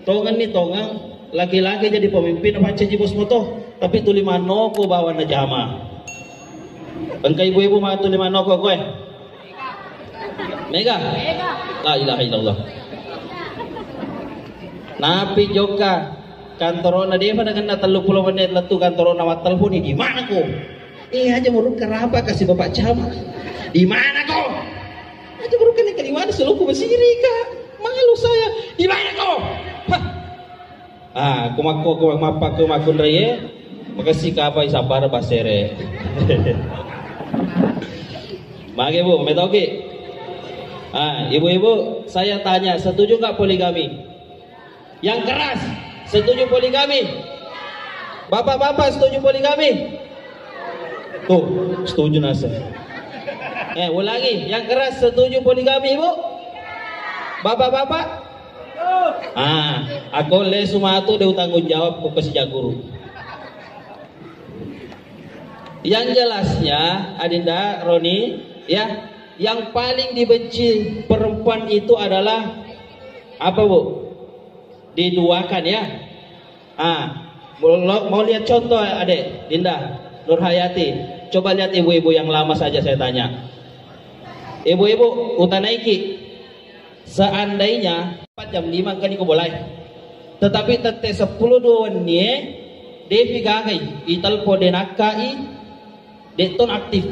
Tongan nih tongan laki-laki jadi pemimpin apa caji bos moto, tapi tuli manoko bawa na jama. Engkau ibu-ibu mah tuli manoko kowe. Mega. La ilaha illallah. Napi joka kantorona dia pada kena 30 menit letu kantorona wat telepon di mana kok? Aja muruk kerapa kasih bapak camat. Di mana kok? Aja muruk kena kaliwat seluku besiri kak. Malu saya. Di mana kok? Kumako kumakun raya. Makasih ka apa isabar basere. Mage bu, metoki. Ibu-ibu, saya tanya, setuju nggak poligami? Yang keras, setuju poligami? Bapak-bapak setuju poligami? Tuh, setuju nasa. Ulangi, yang keras setuju poligami, ibu? Bapak-bapak? Aku le sumatu dia tanggung jawab ku kasih guru. Yang jelasnya, Adinda, Roni, ya, yang paling dibenci perempuan itu adalah apa bu? Diduakan ya. Mau lihat contoh adek, Dinda, Nurhayati. Coba lihat ibu-ibu yang lama saja saya tanya. Ibu-ibu utanaiki, seandainya 4 jam 5 kan iku boleh. Tetapi tete 10 duan ni Devi gagai italpo denakai deton aktif.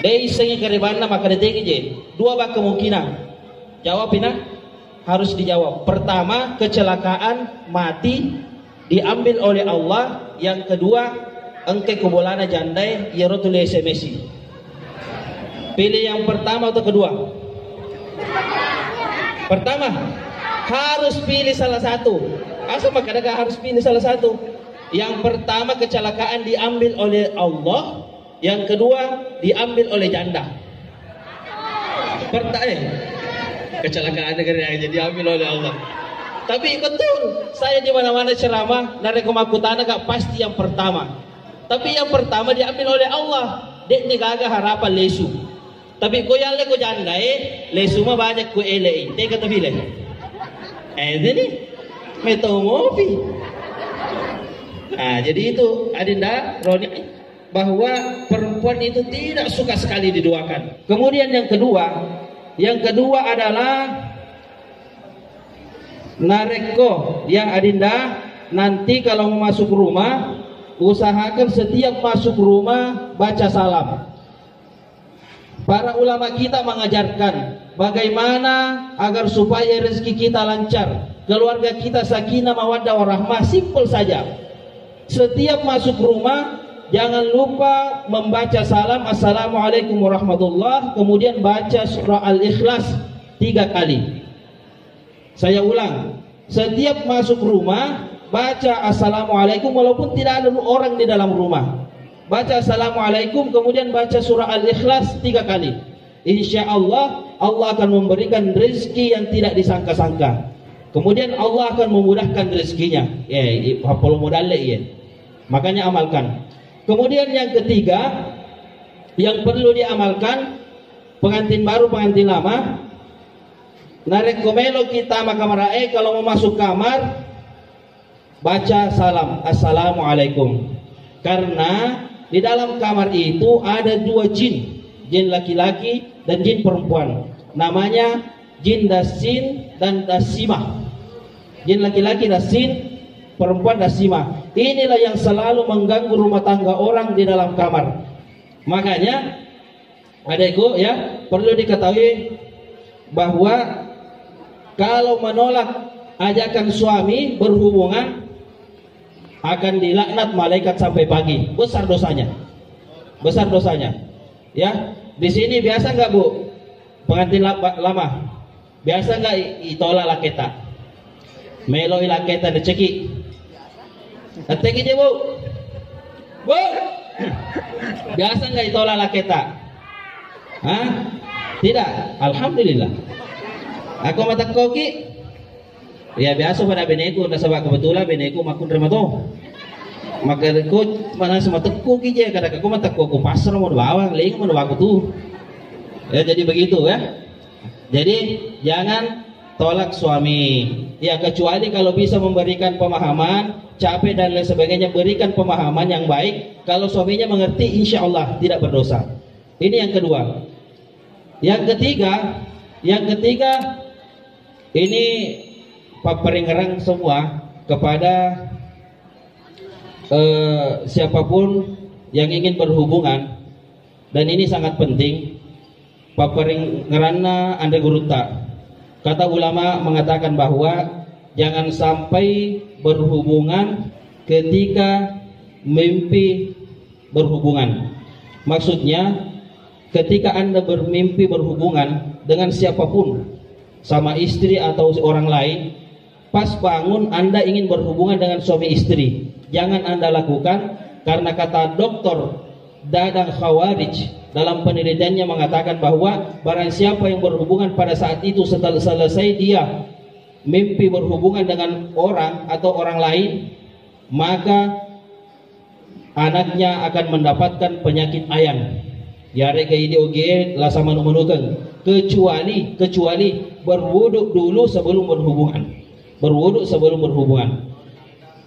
Dei sengi karibana maka detegi je. Dua bak kemungkinan. Jawab ina harus dijawab. Pertama, kecelakaan mati diambil oleh Allah. Yang kedua, engke kubolana jandai yerotul SMS. Pilih yang pertama atau kedua? Pertama, harus pilih salah satu. Asa makanya harus pilih salah satu. Yang pertama, kecelakaan diambil oleh Allah. Yang kedua, diambil oleh janda. Kecelakaan negara yang diambil oleh Allah. Tapi betul, saya di mana-mana ceramah, nareko makutana gak pasti yang pertama. Tapi yang pertama diambil oleh Allah. Dek ni gaga harapan lesu. Tapi ko yang le ko janda lesu mah banyak ko ele. Dek kata pilih. Ini metomopi. Jadi itu Adinda, Roni, bahwa perempuan itu tidak suka sekali diduakan. Kemudian yang kedua adalah nareko ya Adinda, nanti kalau mau masuk rumah usahakan setiap masuk rumah baca salam. Para ulama kita mengajarkan bagaimana agar supaya rezeki kita lancar, keluarga kita sakinah mawaddah warahmah. Simpel saja. Setiap masuk rumah jangan lupa membaca salam assalamualaikum warahmatullah, kemudian baca surah Al-Ikhlas 3 kali. Saya ulang, setiap masuk rumah baca assalamualaikum walaupun tidak ada orang di dalam rumah. Baca assalamualaikum kemudian baca surah Al-Ikhlas 3 kali. Insya Allah Allah akan memberikan rezeki yang tidak disangka-sangka. Kemudian Allah akan memudahkan rezekinya. Hafal modal ya. Makanya amalkan. Kemudian yang ketiga yang perlu diamalkan, pengantin baru pengantin lama, narek komelo kita makamarae kalau mau masuk kamar baca salam assalamualaikum. Karena di dalam kamar itu ada 2 jin, jin laki-laki dan jin perempuan. Namanya jin dasin dan dasimah. Jin laki-laki dasin, perempuan dasimah. Inilah yang selalu mengganggu rumah tangga orang di dalam kamar. Makanya adekku ya, perlu diketahui bahwa kalau menolak ajakan suami berhubungan akan dilaknat malaikat sampai pagi. Besar dosanya. Besar dosanya. Ya, di sini biasa nggak Bu? Pengantin lama. Biasa nggak itola laketa? Melo ilaketa deceki. Ateki je Bu. Bu. Biasa nggak itola laketa? Hah? Tidak. Alhamdulillah. Aku mata koki. Ya biasa pada beneku, nasabah kebetulan beneku makun terima toh. Maka aku mana sama teku kije kada aku mata aku pasar mau bawang, ling mau aku tuh. Ya jadi begitu ya. Jadi jangan tolak suami. Ya, kecuali kalau bisa memberikan pemahaman, capek dan lain sebagainya, berikan pemahaman yang baik. Kalau suaminya mengerti, insya Allah tidak berdosa. Ini yang kedua. Yang ketiga, ini paperingerang semua kepada siapapun yang ingin berhubungan, dan ini sangat penting. Paperingeranna anda guruta. Kata ulama mengatakan bahwa jangan sampai berhubungan ketika mimpi berhubungan. Maksudnya ketika Anda bermimpi berhubungan dengan siapapun, sama istri atau orang lain, pas bangun Anda ingin berhubungan dengan suami istri, jangan Anda lakukan, karena kata Dr. Dadang Khawarij dalam penelitiannya mengatakan bahwa barang siapa yang berhubungan pada saat itu setelah selesai dia mimpi berhubungan dengan orang atau orang lain, maka anaknya akan mendapatkan penyakit ayan. Yare ke ide oge lah sama menukan, kecuali berwuduk dulu sebelum berhubungan. Berwuduk sebelum berhubungan.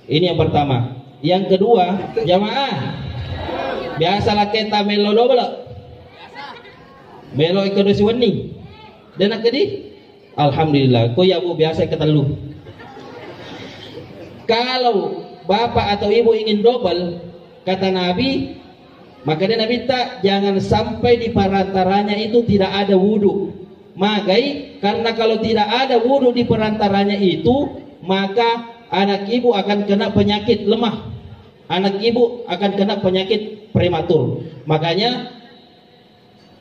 Ini yang pertama. Yang kedua, jamaah, biasalah kita melo dobel. Melo ikut si wening. Dan akadi, alhamdulillah. Ko ya bu biasa ketelu. Kalau bapak atau ibu ingin double, kata Nabi, maka dia Nabi tak jangan sampai di perantaranya itu tidak ada wudu. Magai, karena kalau tidak ada wudu di perantaranya itu, maka anak ibu akan kena penyakit lemah. Anak ibu akan kena penyakit prematur. Makanya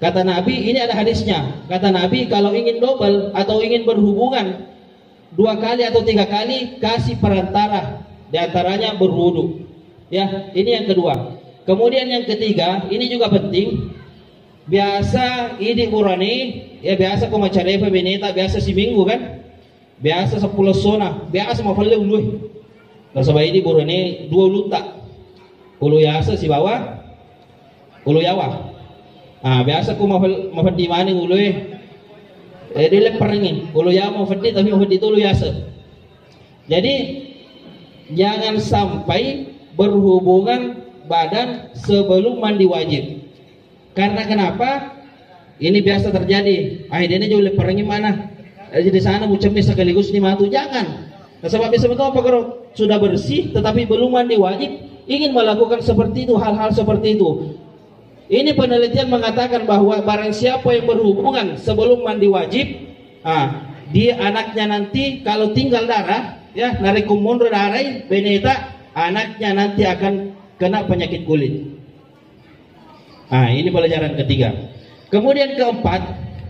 kata Nabi, ini ada hadisnya. Kata Nabi, kalau ingin double atau ingin berhubungan 2 kali atau 3 kali, kasih perantara, di antaranya berwudu. Ya, ini yang kedua. Kemudian yang ketiga, ini juga penting. Biasa idi burani, ya biasa ko macarepa beneta, biasa si minggu kan? Biasa 10 sona, biasa mafalle ului. Nasabay idi burani 2 luta. Ulu yasa si bawah, ulu yawa. Biasa ko mafadi mani ulu dia lepar ini, ulu yawa mafadi tapi mafadi itu ulu yasa. Jadi jangan sampai berhubungan badan sebelum mandi wajib. Karena kenapa? Ini biasa terjadi. Akhirnya juga leparangi mana? Jadi sana mucamnya sekaligus di matu, jangan. Nah, sebab bisa betul apa kalau sudah bersih tetapi belum mandi wajib, ingin melakukan seperti itu, hal-hal seperti itu. Ini penelitian mengatakan bahwa barang siapa yang berhubungan sebelum mandi wajib, dia anaknya nanti kalau tinggal darah, ya narik mundur darah, beneta, anaknya nanti akan kena penyakit kulit. Ini pelajaran ketiga. Kemudian keempat,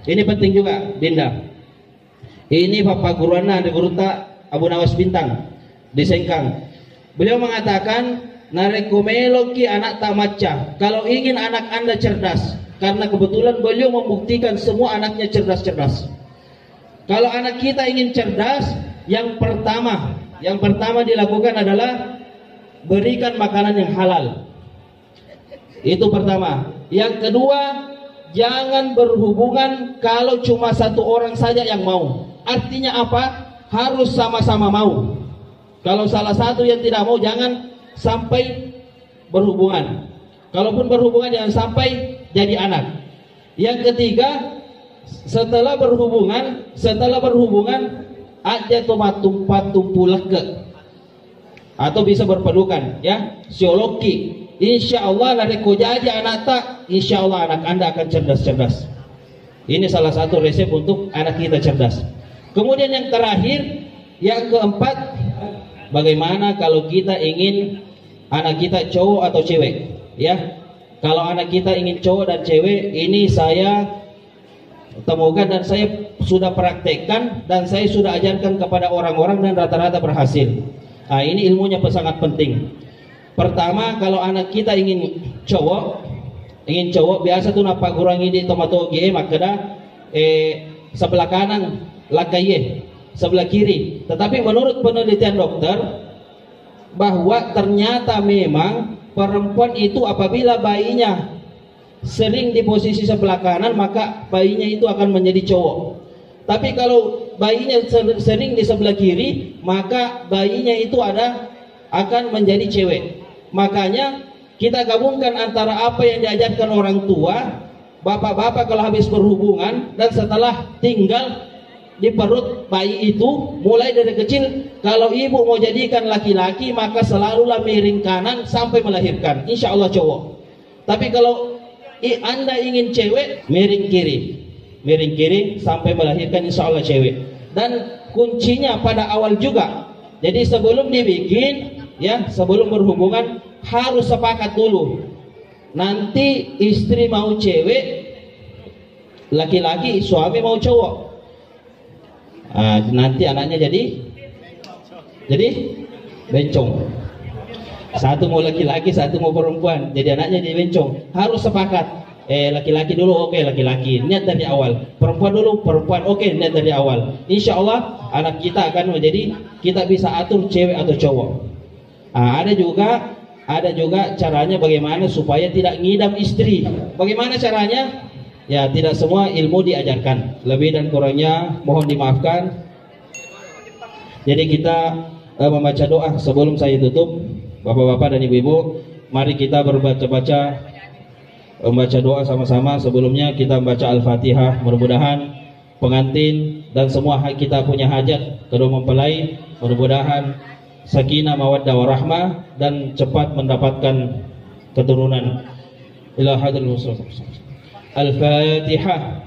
ini penting juga, Dinda. Ini Bapak Guruana di Guruta Abu Nawas Bintang di Sengkang. Beliau mengatakan, narekomeloki anak tamatca. Kalau ingin anak Anda cerdas, karena kebetulan beliau membuktikan semua anaknya cerdas-cerdas. Kalau anak kita ingin cerdas, yang pertama dilakukan adalah berikan makanan yang halal. Itu pertama. Yang kedua, jangan berhubungan kalau cuma satu orang saja yang mau. Artinya apa? Harus sama-sama mau. Kalau salah satu yang tidak mau, jangan sampai berhubungan. Kalaupun berhubungan, jangan sampai jadi anak. Yang ketiga, setelah berhubungan aja tumpat tumpulak ke, atau bisa berpelukan, ya, siologi. Insya Allah dari aja anak tak, insya Allah anak Anda akan cerdas-cerdas. Ini salah satu resep untuk anak kita cerdas. Kemudian yang terakhir, yang keempat, bagaimana kalau kita ingin anak kita cowok atau cewek, ya? Kalau anak kita ingin cowok dan cewek, ini saya temukan dan saya sudah praktekkan dan saya sudah ajarkan kepada orang-orang dan rata-rata berhasil. Ini ilmunya sangat penting. Pertama, kalau anak kita ingin cowok, biasa tuh napa kurangi di tomato ge makada sebelah kanan lakaye, sebelah kiri. Tetapi menurut penelitian dokter bahwa ternyata memang perempuan itu apabila bayinya sering di posisi sebelah kanan, maka bayinya itu akan menjadi cowok. Tapi kalau bayinya sering di sebelah kiri, maka bayinya itu akan menjadi cewek. Makanya kita gabungkan antara apa yang diajarkan orang tua, bapak-bapak kalau habis berhubungan dan setelah tinggal di perut bayi itu, mulai dari kecil, kalau ibu mau jadikan laki-laki maka selalulah miring kanan sampai melahirkan, insya Allah cowok. Tapi kalau Anda ingin cewek, miring kiri sampai melahirkan, insya Allah cewek. Dan kuncinya pada awal juga. Jadi sebelum dibikin, ya, sebelum berhubungan harus sepakat dulu. Nanti istri mau cewek, laki-laki, suami mau cowok. Nanti anaknya jadi bencong. Satu mau laki-laki, satu mau perempuan, jadi anaknya jadi bencong. Harus sepakat. Laki-laki dulu, oke, laki-laki, niat dari awal. Perempuan dulu, perempuan, oke, niat dari awal. Insya Allah anak kita akan menjadi, kita bisa atur cewek atau cowok. Ada juga caranya bagaimana supaya tidak ngidam istri. Bagaimana caranya? Ya, tidak semua ilmu diajarkan. Lebih dan kurangnya mohon dimaafkan. Jadi kita membaca doa sebelum saya tutup. Bapak-bapak dan ibu-ibu, mari kita membaca doa sama-sama. Sebelumnya kita membaca Al-Fatihah. Mudah-mudahan pengantin dan semua kita punya hajat, kedua mempelai, mudah-mudahan sakinah mawaddah warahmah dan cepat mendapatkan keturunan. Ila hadratil Al-Fatihah.